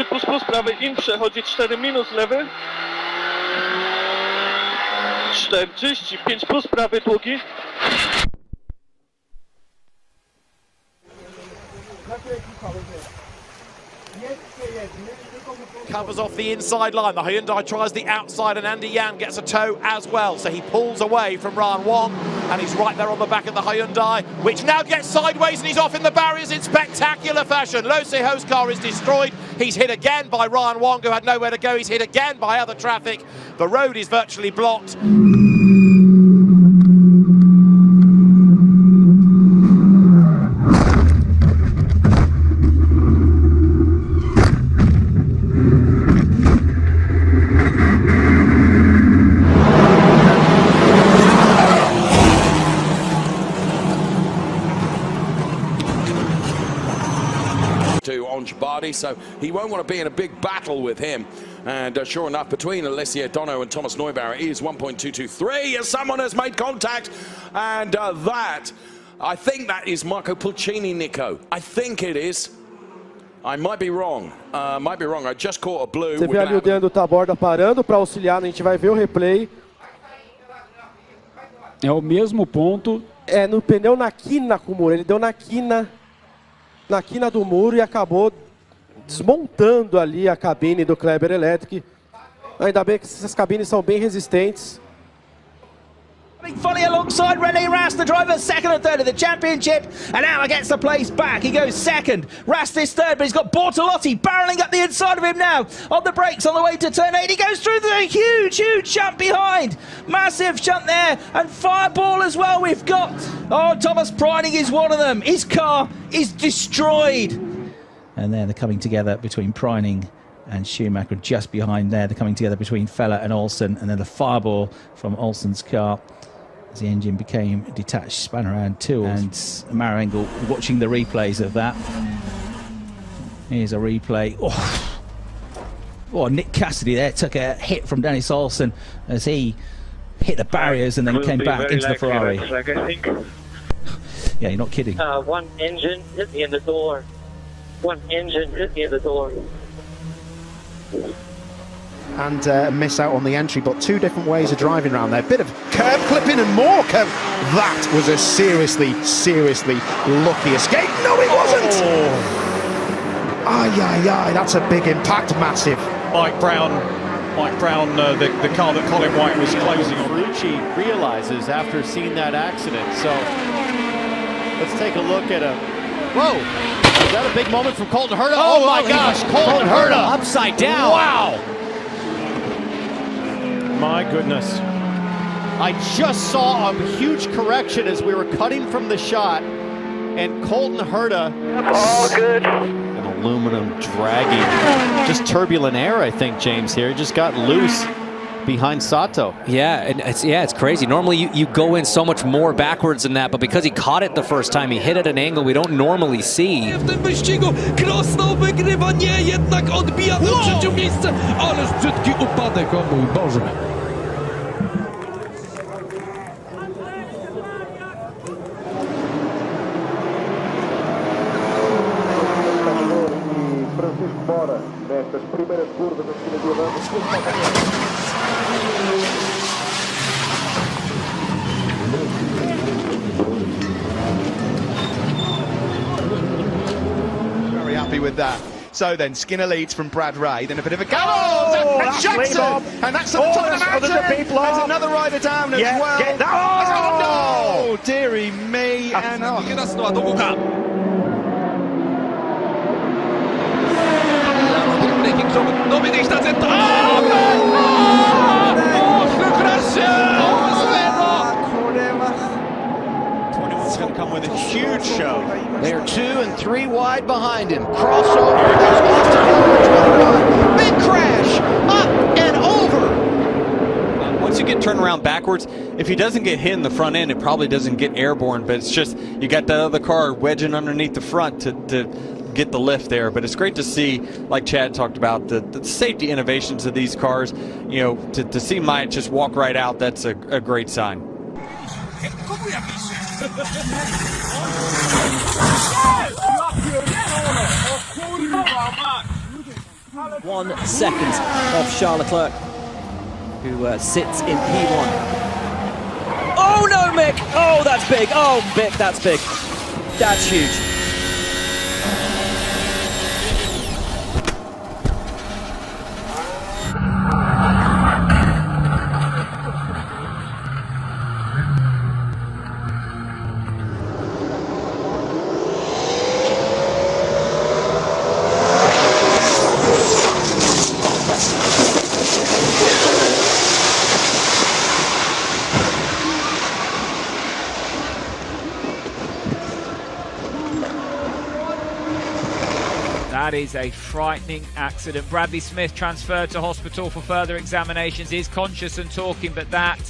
3++, prawy in, przechodzi 4- lewy. 40, 5+, prawy długi. Covers off the inside line. The Hyundai tries the outside and Andy Yan gets a tow as well. So he pulls away from Ryan Wong and he's right there on the back of the Hyundai, which now gets sideways and he's off in the barriers in spectacular fashion. Lo Se-ho's car is destroyed. He's hit again by Ryan Wong, who had nowhere to go. He's hit again by other traffic. The road is virtually blocked. On Chabardi, so he won't want to be in a big battle with him. And sure enough, between Alessio Dono and Thomas Neubauer is 1.223 as someone has made contact, and that, I think that is Marco Pulcini, Nico. I think it is. I might be wrong. I just caught a blue. Você vê ali o Deandro Taborda parando para auxiliar, a gente vai ver o replay. É o mesmo ponto. É, no pneu na quina com o muro, ele deu na quina do muro e acabou desmontando ali a cabine do Kleber Electric. Ainda bem que essas cabines são bem resistentes. Fully alongside René Rast, the driver second and third of the championship, and now gets the place back. He goes second, Rast is third, but he's got Bortolotti barreling up the inside of him now. On the brakes on the way to turn 8, he goes through the huge shunt behind. Massive shunt there, and Fireball as well we've got. Oh, Thomas Preining is one of them. His car is destroyed. And then they're coming together between Preining and Schumacher just behind there. They're coming together between Feller and Olsen, and then the Fireball from Olsen's car. As the engine became detached, spun around too. And Mara Engel watching the replays of that. Here's a replay. Oh, Nick Cassidy there took a hit from Dennis Olsen as he hit the barriers and then came back into the Ferrari. I think. Yeah, you're not kidding. One engine hit me in the door. One engine hit me in the door. And miss out on the entry, but two different ways of driving around there. Bit of curb clipping and more curb. That was a seriously lucky escape. No, it wasn't! Ay, that's a big impact, massive. Mike Brown, the car that Colin White was closing on. Ferrucci realizes after seeing that accident. So let's take a look at a. Whoa! Is that a big moment from Colton Herta? Oh my gosh, Colton Herta upside down. Wow! My goodness. I just saw a huge correction as we were cutting from the shot, and Colton Herta. All good. An aluminum dragging, just turbulent air, I think, James, here. It just got loose behind Sato. Yeah, and it's crazy. Normally you go in so much more backwards than that, but because he caught it the first time, he hit at an angle we don't normally see. W tym wyścigu Krosno wygrywa, nie, jednak odbija do trzecie miejsce, ależ brzydki upadek, o mój Boże. Very happy with that. So then Skinner leads from Brad Ray, then a bit of a go. Oh, Jackson! And that's at the top of the mountain. There's another rider down as well. Oh, dearie me. And Going to come with a huge show. They're 2 and 3 wide behind him. Crossover goes off to the big crash, up and over. Once you get turned around backwards, if he doesn't get hit in the front end, it probably doesn't get airborne, but it's just you got that other car wedging underneath the front to get the lift there. But it's great to see, like Chad talked about, the safety innovations of these cars. You know, to see Myatt just walk right out, that's a great sign. 1 second off Charles Leclerc, who sits in P1. Oh no, Mick! Oh, that's big! Oh, Mick, that's big. That's huge. That is a frightening accident. Bradley Smith transferred to hospital for further examinations. Is conscious and talking, but that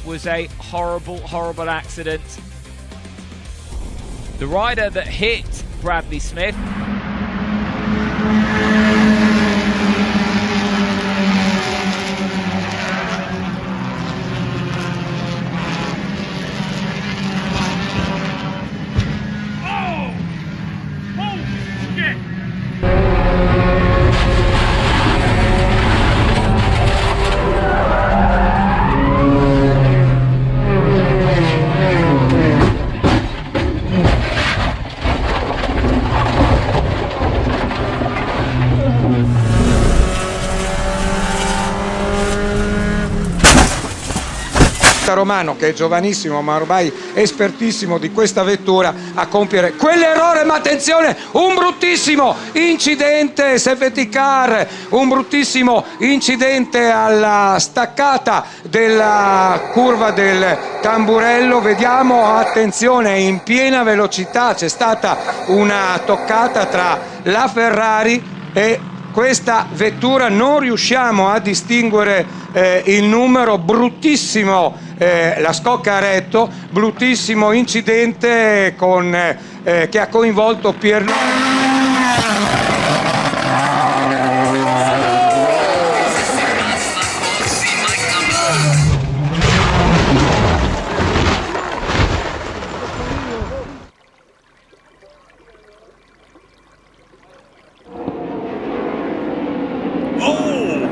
was a horrible, horrible accident. The rider that hit Bradley Smith Romano, che è giovanissimo ma ormai espertissimo di questa vettura, a compiere quell'errore. Ma attenzione, un bruttissimo incidente safety car, un bruttissimo incidente alla staccata della curva del Tamburello. Vediamo, attenzione, in piena velocità c'è stata una toccata tra la Ferrari e questa vettura, non riusciamo a distinguere il numero. Bruttissimo la scocca a retto, bruttissimo incidente che ha coinvolto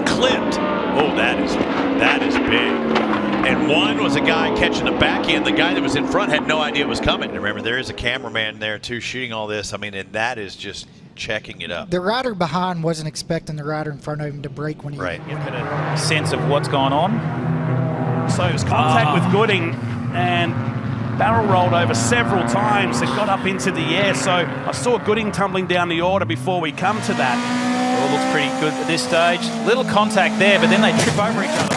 Clipped. Oh, that is big. And one was a guy catching the back end. The guy that was in front had no idea it was coming. And remember, there is a cameraman there too shooting all this. I mean, and that is just checking it up. The rider behind wasn't expecting the rider in front of him to brake when he Get a sense of what's going on. So it was contact with Gooding and barrel rolled over several times. It got up into the air. So I saw Gooding tumbling down the order before we come to that. All looks pretty good at this stage. Little contact there, but then they trip over each other.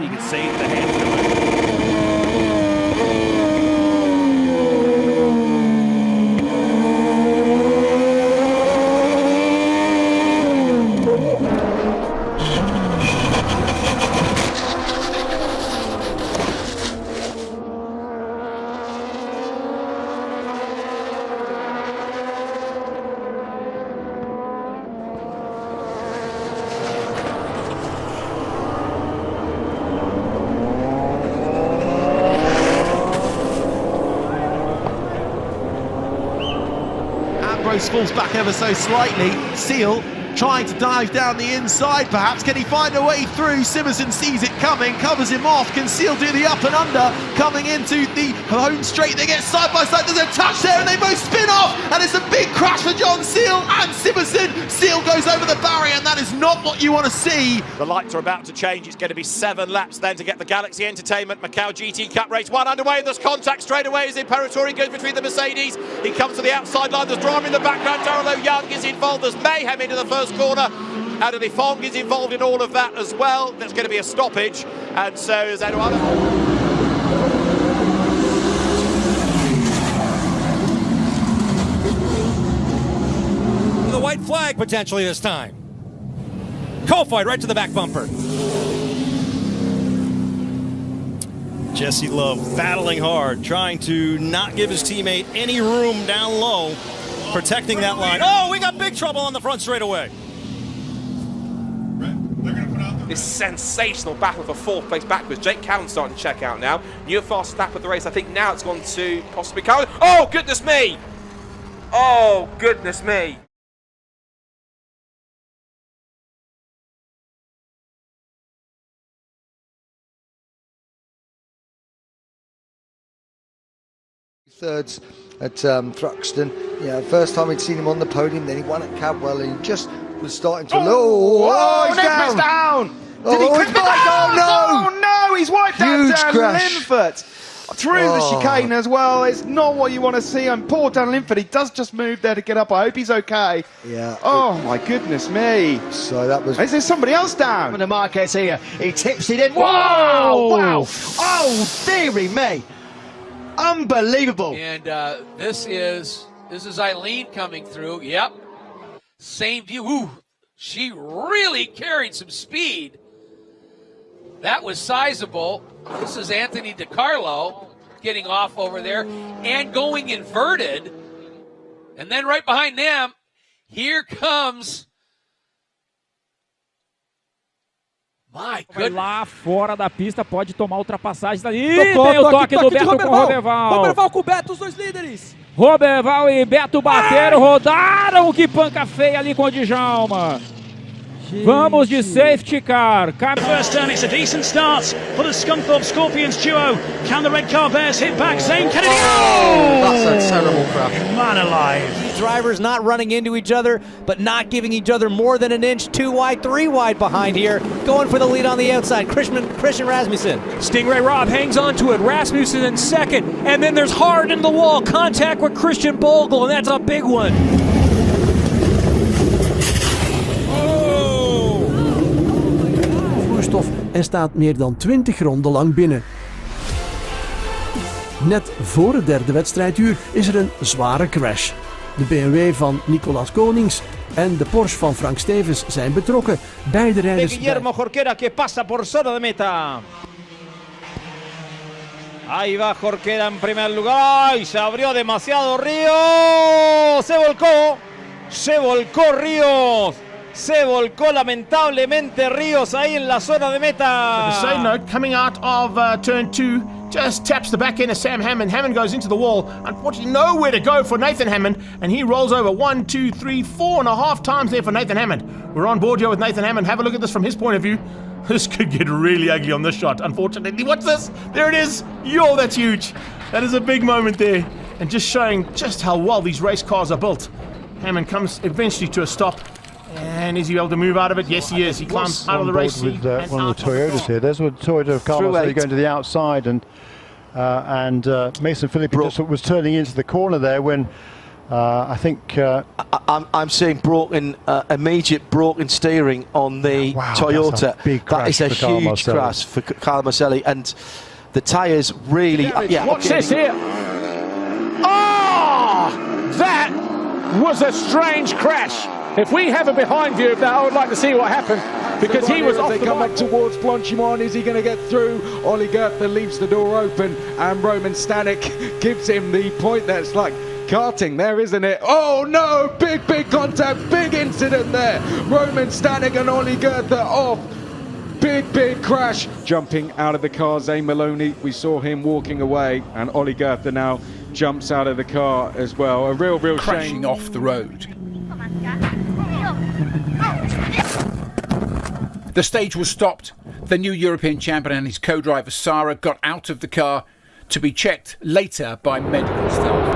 You can see the hands falls back ever so slightly. Seal trying to dive down the inside, perhaps. Can he find a way through? Simerson sees it coming, covers him off. Can Seal do the up and under? Coming into the home straight, they get side by side. There's a touch there and they both spin off, and it's a big crash for John Seal and Simerson. Seal goes over the barrier, and that is not what you want to see. The lights are about to change. It's going to be 7 laps then to get the Galaxy Entertainment Macau GT Cup race 1 underway. There's contact straight away as the Imperatori goes between the Mercedes. He comes to the outside line. There's drama in the background. Darrell Young is involved. There's mayhem into the first corner. Anthony Fong is involved in all of that as well. There's going to be a stoppage, and so is Eduardo. The white flag potentially this time. Cofight right to the back bumper. Jesse Love battling hard, trying to not give his teammate any room down low, protecting that line. Oh, we got big trouble on the front straightaway. This sensational battle for 4th place backwards. Jake Cowan starting to check out now. New fast lap of the race. I think now it's gone to possibly Cowan. Oh, goodness me! Oh, goodness me. Thirds at Thruxton. Yeah, first time we'd seen him on the podium, then he won at Cadwell, and he just was starting to He's down! Did he clip it down? Oh no, he's wiped out Dan Linford through the chicane as well. It's not what you want to see. And poor Dan Linford, he does just move there to get up. I hope he's okay. Yeah. Oh my goodness me. So that was... Is there somebody else down? And the Marquez here, he tips it in. Whoa! Wow! Oh, dearie me. Unbelievable. And this is Eileen coming through. Yep. Same view. Ooh, she really carried some speed. That was sizable. This is Anthony DiCarlo getting off over there and going inverted. And then right behind them, here comes... Lá fora da pista, pode tomar ultrapassagens ali. Tem o toque do Beto com o Roberval. Roberval com o Beto, os dois líderes. Roberval e Beto bateram, rodaram, que panca feia ali com o Djalma. Vamos de safety car. First turn, it's a decent start for the Scunthorpe Scorpions duo. Can the red car bears hit back? Zane Kennedy. Oh! That's a terrible crash. Man alive. These drivers not running into each other, but not giving each other more than an inch. 2 wide, 3 wide behind here. Going for the lead on the outside. Christian Rasmussen. Stingray Rob hangs on to it. Rasmussen in second. And then there's hard in the wall. Contact with Christian Bogle, and that's a big one. En staat meer dan 20 ronden lang binnen. Net voor het derde wedstrijduur is er een zware crash. De BMW van Nicolas Konings en de Porsche van Frank Stevens zijn betrokken. Beide rijders... Guillermo Jorquera que pasa por zona de meta. Ahí va Jorquera en primer lugar. ¡Ay! Se abrió demasiado Ríos. Se volcó Ríos. Se volcó lamentablemente Ríos ahí en la zona de meta. The side note, coming out of turn 2, just taps the back end of Sam Hammond. Hammond goes into the wall. Unfortunately, nowhere to go for Nathan Hammond, and he rolls over 1, 2, 3, 4.5 times there for Nathan Hammond. We're on board here with Nathan Hammond. Have a look at this from his point of view. This could get really ugly on this shot, unfortunately. What's this? There it is. Yo, that's huge. That is a big moment there, and just showing just how well these race cars are built. Hammond comes eventually to a stop. And is he able to move out of it? Yes, he is. He climbs out of the race. With one of the Toyotas here. There's one Toyota of Carlos going to the outside, and Mason Philippi just was turning into the corner there when I think I'm seeing immediate broken steering on the Toyota. That's a big crash. That is a huge crash for Carlo Marcelli, and the tyres really. What's this here? Oh, that was a strange crash. If we have a behind view of that, I would like to see what happened, because he was off the come up towards Blanchimon. Is he going to get through? Ollie Goethe leaves the door open, and Roman Stanek gives him the point. That's like karting there, isn't it? Oh no, big contact, big incident there. Roman Stanek and Ollie Goethe off. Big crash. Jumping out of the car, Zane Maloney, we saw him walking away, and Ollie Goethe now jumps out of the car as well. A real crashing shame. off the road. The stage was stopped. The new European champion and his co-driver Sarah got out of the car to be checked later by medical staff.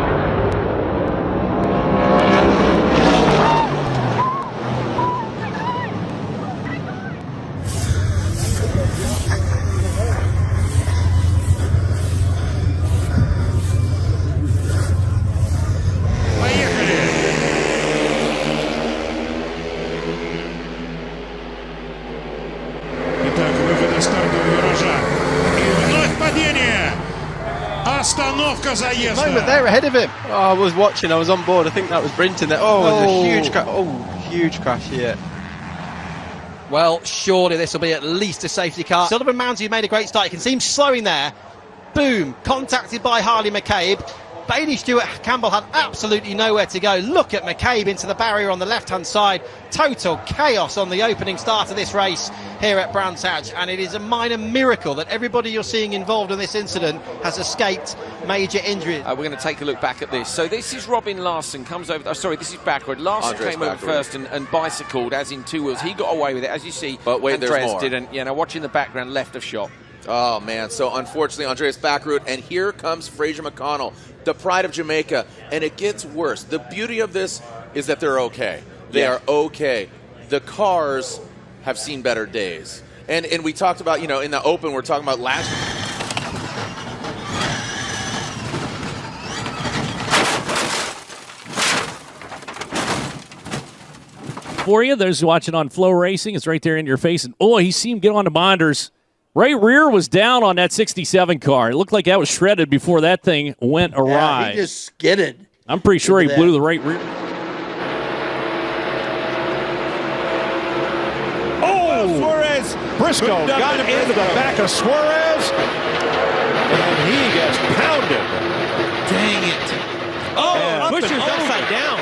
Moment there ahead of him. Oh, I was watching, I was on board. I think that was Brinton there. Oh, it was a huge crash. Oh, huge crash here. Well, surely this will be at least a safety car. Sullivan Mounty made a great start. You can see him slowing there. Boom, contacted by Harley McCabe. Bailey Stewart Campbell had absolutely nowhere to go. Look at McCabe into the barrier on the left-hand side. Total chaos on the opening start of this race here at Brands Hatch, and it is a minor miracle that everybody you're seeing involved in this incident has escaped major injury. We're going to take a look back at this. So this is Robin Larson, comes over. Oh, sorry, this is backward. Larson came over first and bicycled, as in two wheels. He got away with it, as you see. But wait, Andreas there's more. didn't. You know, watching the background, left of shot. Oh, man. So, unfortunately, Andreas backroot, and here comes Fraser McConnell, the pride of Jamaica, and it gets worse. The beauty of this is that they're okay. They are okay. The cars have seen better days. And we talked about, you know, in the open, we're talking about last For you, those watching on Flow Racing, it's right there in your face. And, oh, he seen him get on the binders. Right rear was down on that 67 car. It looked like that was shredded before that thing went awry. Yeah, he just skidded. I'm pretty sure he blew the right rear. Oh, Suarez. Briscoe got into the back of Suarez, and he gets pounded. Dang it. Oh, Busher's upside down.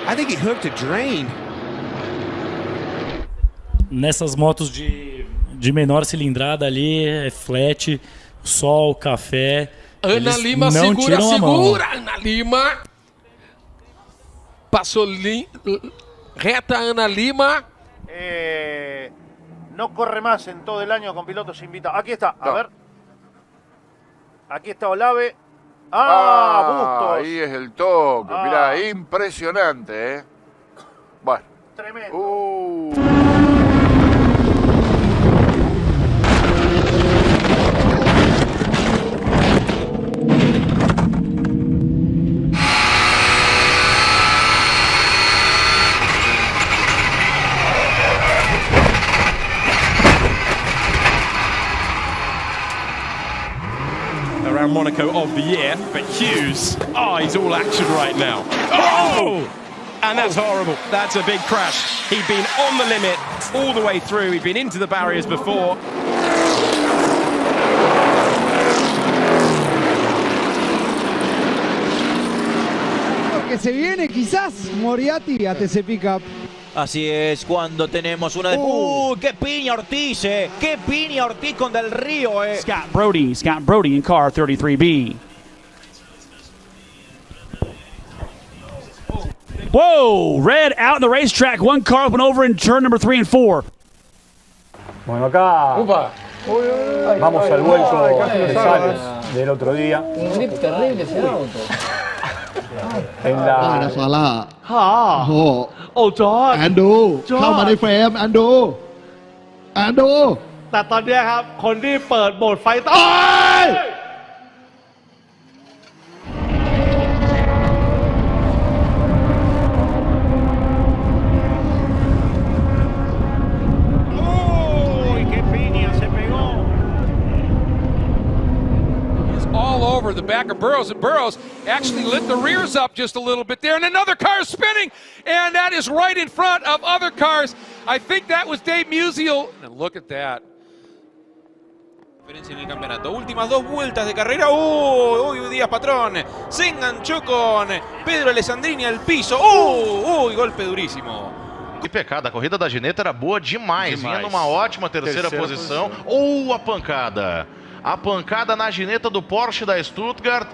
I think he hooked a drain. Nessas motos de menor cilindrada ali, é flat, sol, café. Ana Lima segura. Ana Lima. Passou reta Ana Lima. No corre más en todo el año con pilotos invitados. Aquí está, a ver. Aquí está Olave. Bustos. Ahí es el toque. Mirá, impresionante, ¿eh? Bueno. Tremendo. Around Monaco of the year, but Hughes, he's all action right now. Oh! And that's horrible. That's a big crash. He'd been on the limit all the way through. He'd been into the barriers before. Que se viene quizás Moriarty at ese pickup. Así es, cuando tenemos una... ¡Qué piña Ortiz, ¡Qué piña Ortiz con Del Río, Scott Brody in car 33B. Whoa, red out in the racetrack. One car went over in turn number 3 and 4. Bueno, acá vamos al vuelco de Sales del otro día. Un grip terrible ese auto. En la... ซาร่าโอ้จอร์จแอนดูเข้ามาในเฟรมแอนดูแต่ตอนนี้ครับคนที่เปิดโหมดไฟต้อยall over the back of Burrows, and Burrows actually lit the rears up just a little bit there, and another car is spinning, and that is right in front of other cars. I think that was Dave Musial, and look at that. En el campeonato, últimas dos vueltas de carrera. Uy, Díaz Patrón se enganchó con Pedro Alessandrini al piso. Golpe duríssimo. Que pecado, a corrida da Gineta era boa demais. Vinha numa ótima terceira posição. A pancada. A pancada na Gineta do Porsche da Stuttgart.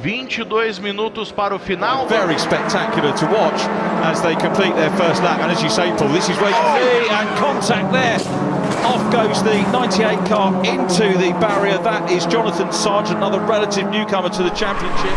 22 minutos para o final. Very spectacular to watch as they complete their first lap. And as you say, Paul, this is where you see and contact there. Off goes the 98 car into the barrier. That is Jonathan Sargent, another relative newcomer to the championship.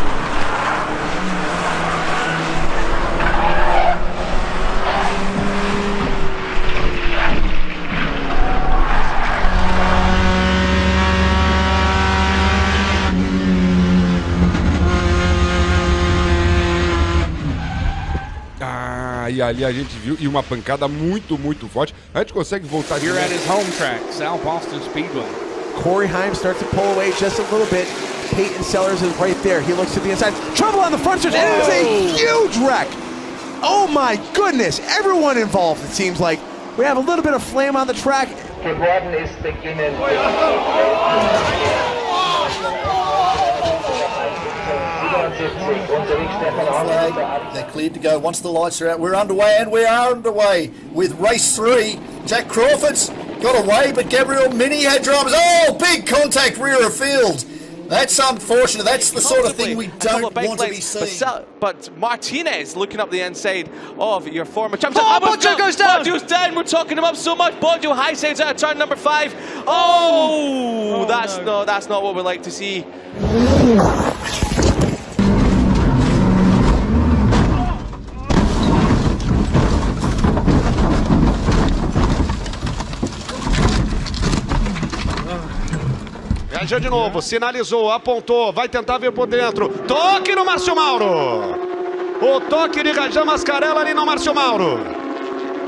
E ali a gente viu, e uma pancada muito forte. A gente consegue voltar Here at his home track, South Boston Speedway. Corey Heim starts to pull away just a little bit. Peyton Sellers is right there. He looks to the inside. Trouble on the front stretch. It is a huge wreck. Oh my goodness. Everyone involved, it seems like. We have a little bit of flame on the track. Geworden ist beginnen. They're cleared to go once the lights are out. We're underway, and we are underway with race 3. Jack Crawford's got away, but Gabriel Mini had dramas. Oh, big contact rear of field. That's unfortunate. That's the sort of thing we don't want to be seeing. But Martinez looking up the inside of your former champ. Oh, Boggio goes down! Boggio's down. We're talking him up so much. Boggio high sides out of turn number 5. Oh, that's not what we like to see. Viajou de novo, sinalizou, apontou, vai tentar vir por dentro. Toque no Márcio Mauro. O toque de Rajan Mascarella ali no Márcio Mauro.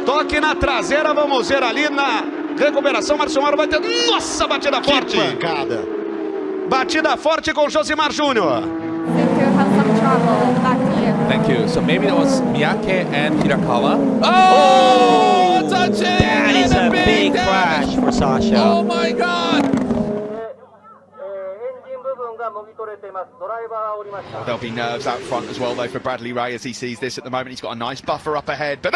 Toque na traseira, vamos ver ali na recuperação. Márcio Mauro vai ter... Nossa, batida forte. Que pancada. Batida forte com Josimar Júnior. Thank you. So maybe that was Miyake and Hirakawa. Oh, touch it! That is a big crash for Sasha. Oh my God! There'll be nerves out front as well, though, for Bradley Ray as he sees this at the moment. He's got a nice buffer up ahead, but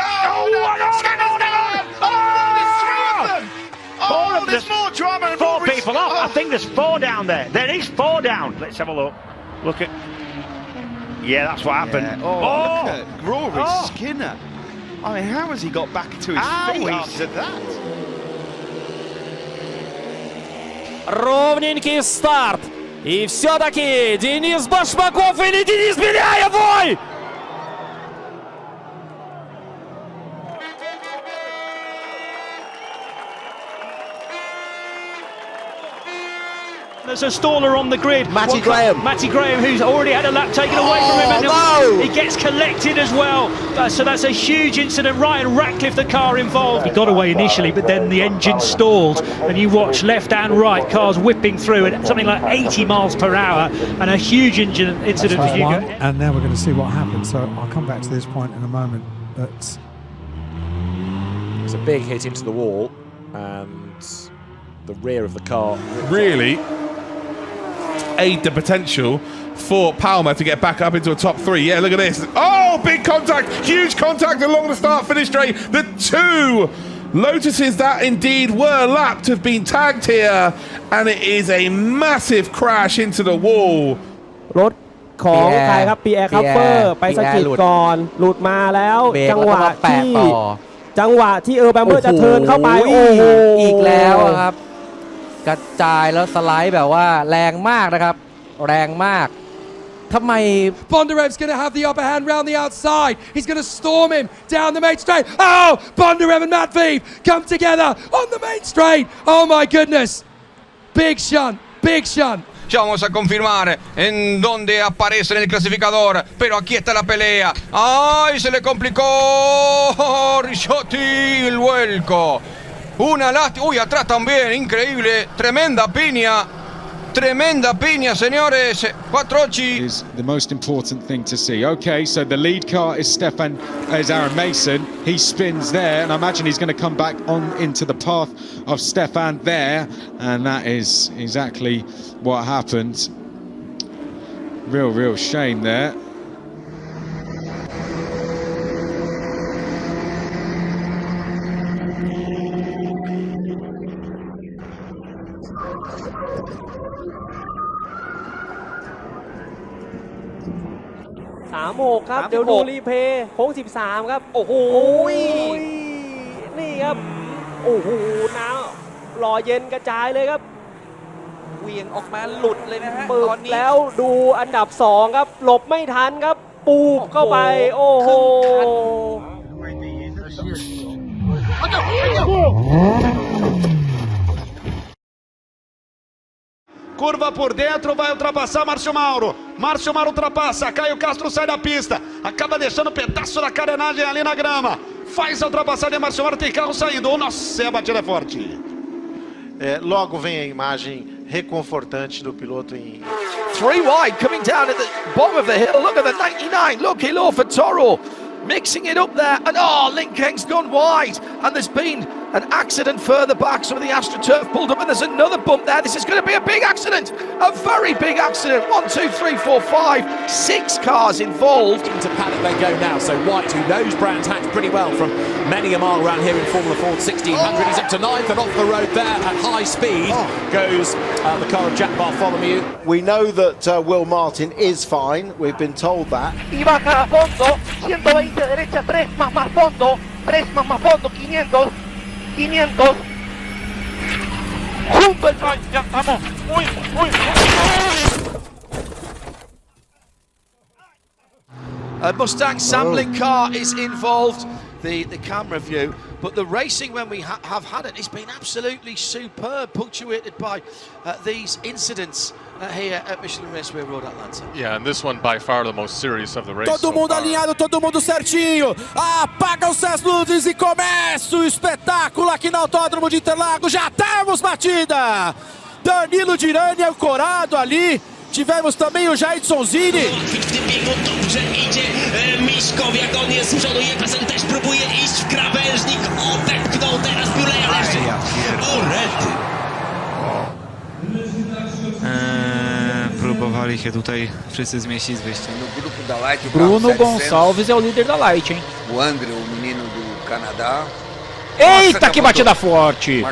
there's more drama. 4 people off. I think there's 4 down there. There is 4 down. Let's have a look. Look at. Yeah, that's what happened. Yeah. Look at Rory Skinner. I mean, how has he got back to his feet after that? Ровненький старт. И все-таки Денис Башмаков или Денис Беляев, ой! There's a staller on the grid. Matty Graham. Matty Graham, who's already had a lap taken away from him. And no! He gets collected as well. So that's a huge incident. Ryan Ratcliffe, the car involved. He got away initially, but then the engine stalled. And you watch left and right cars whipping through at something like 80 miles per hour. And a huge incident for Hugo. And now we're going to see what happens. So I'll come back to this point in a moment. But it's a big hit into the wall. And the rear of the car really aid the potential for Palmer to get back up into a top 3. Yeah, look at this. Oh, big contact, huge contact along the start-finish straight. The 2 Lotuses that indeed were lapped have been tagged here, and it is a massive crash into the wall. รถของใครครับ Pierre Kapfer ไปสะกิดก่อนหลุดมาแล้วจังหวะที่แบมเบอร์จะเทิร์นเข้าไปโอ้โหอีกแล้วครับกระจายแล้วสไลด์แบบว่าแรงมากนะครับแรงมากทำไม Bondarev's going to have the upper hand round the outside. He's going to storm him down the main straight. Oh, Bondarev and Matveev come together on the main straight. Oh my goodness. Big shunt, big shunt. Ya vamos a confirmar en dónde aparece en el clasificador, pero aquí está la pelea. ¡Ay, se le complicó! Ricciotti, el vuelco. Una lástima. Uy, atrás también, increíble. Tremenda piña, señores. Quattrocchi. Is the most important thing to see. Okay, so the lead car is Aaron Mason. He spins there, and I imagine he's going to come back on into the path of Stefan there, and that is exactly what happened. Real shame there. .36 ครับเดี๋ยวดูรีเพย์โค้ง13ครับโอ้โหนี่ครับโอ้โหน้ำหล่อเย็นกระจายเลยครับเวียงออกมาหลุดเลยนะฮะตอนนี้แล้วดูอันดับ2ครับหลบไม่ทันครับปูบเข้าไปโอ้โหCurva por dentro, vai ultrapassar Márcio Mauro. Márcio Mauro ultrapassa, Caio Castro sai da pista. Acaba deixando um pedaço da carenagem ali na grama. Faz a ultrapassagem de Márcio Mauro, tem carro saindo. Nossa, a batida é forte. Logo vem a imagem reconfortante do piloto em... 3 wide, coming down at the bottom of the hill. Look at the 99. Look, Hilo for Toro. Mixing it up there. And Link Heng's gone wide. And there's been An accident further back, some of the AstroTurf pulled up, and there's another bump there. This is going to be a big accident, a very big accident. 1, 2, 3, 4, 5, 6 cars involved. Into paddock they go now, so White, who knows Brands Hatch pretty well from many a mile around here in Formula Ford 1600, he's up to 9th and off the road there at high speed goes the car of Jack Bartholomew. We know that Will Martin is fine, we've been told that. Y baja a fondo, 120 derecha, 3 más fondo, 3 más fondo, 500, 500. Junto el ya estamos. A Mustang sampling car is involved, the camera view, but the racing when we have had it has been absolutely superb, punctuated by these incidents here at Michelin Raceway Road Atlanta. Yeah, and this one by far the most serious of the race. Todo mundo alinhado, todo mundo certinho. Apagam-se as luzes e começa o espetáculo aqui no Autódromo de Interlagos. Já temos batida. Danilo Dirani ancorado ali. Tivemos também o Jaidson Zini. Dobrze idzie Miszkow, jak on jest z przodu. Jefferson też próbuje iść w krawężnik. Odepchnął teraz Buleja jeszcze. O, rety. Próbowali się tutaj wszyscy zmieścić z wyjściem. Bruno Gonçalves é o líder da Light, hein? O André, o menino do Canadá. Eita, que batida forte!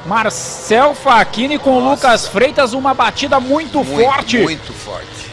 Marcel Facchini com o Lucas Freitas, uma batida muito forte. Muito forte.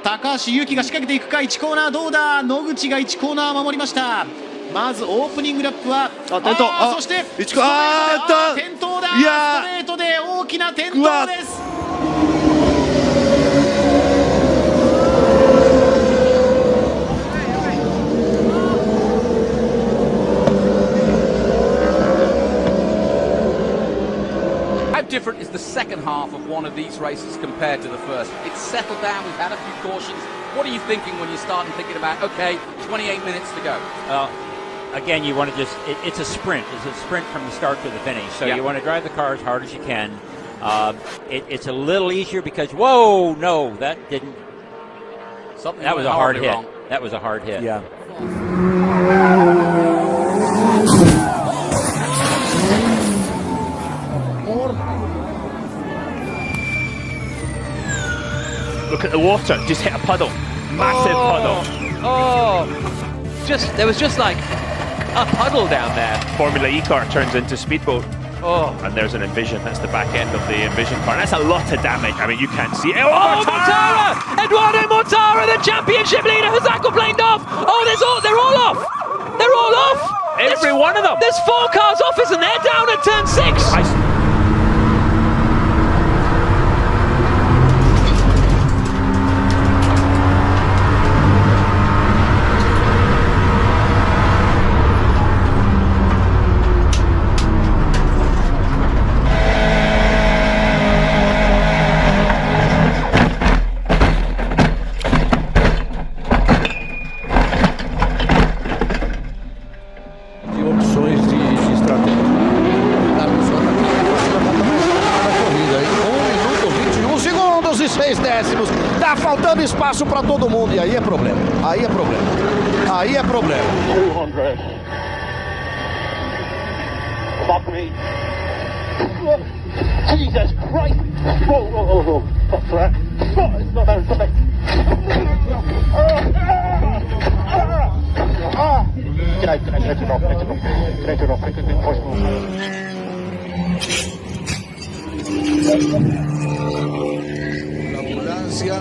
高橋優輝が仕掛けていくか。1コーナーどうだ。野口が1コーナー守りました。まずオープニングラップは転倒。そしてストレートで転倒だ。ストレートで大きな転倒です。How different is the second half of one of these races compared to the first? It's settled down, we've had a few cautions. What are you thinking when you start thinking about, okay, 28 minutes to go? Again, you want to just, it's a sprint. It's a sprint from the start to the finish. So you want to drive the car as hard as you can. It's a little easier because, whoa, no, that didn't. That was a hard hit. Wrong. That was a hard hit. Yeah. Look at the water, just hit a puddle. Massive puddle. There was just like a puddle down there. Formula E car turns into speedboat. And there's an Envision, that's the back end of the Envision car. And that's a lot of damage. I mean, you can't see it. Mortara! Eduardo Mortara, the championship leader, who's aquaplaned off. They're all off. They're all off. Every one of them. There's 4 cars off, isn't there? Down at turn 6. Tá faltando espaço para todo mundo e aí é problema. Aí é problema. Aí é problema. Jesus Christ! Whoa. Stop that. Stop it. Can I turn off? Can I turn off?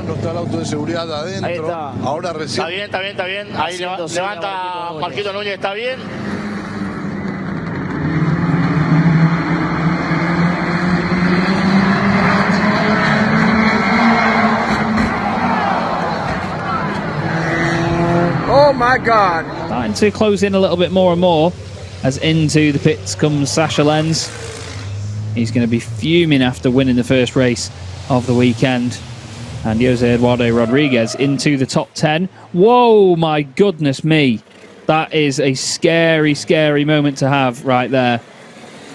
No está el auto de seguridad adentro. Ahí está. Ahora recién. Está bien. Ahí levanta Marquito Núñez, está bien. Oh my God. Starting to close in a little bit more and more as into the pits comes Sasha Lenz. He's going to be fuming after winning the first race of the weekend. And Jose Eduardo Rodriguez into the top 10. Whoa, my goodness me. That is a scary, scary moment to have right there.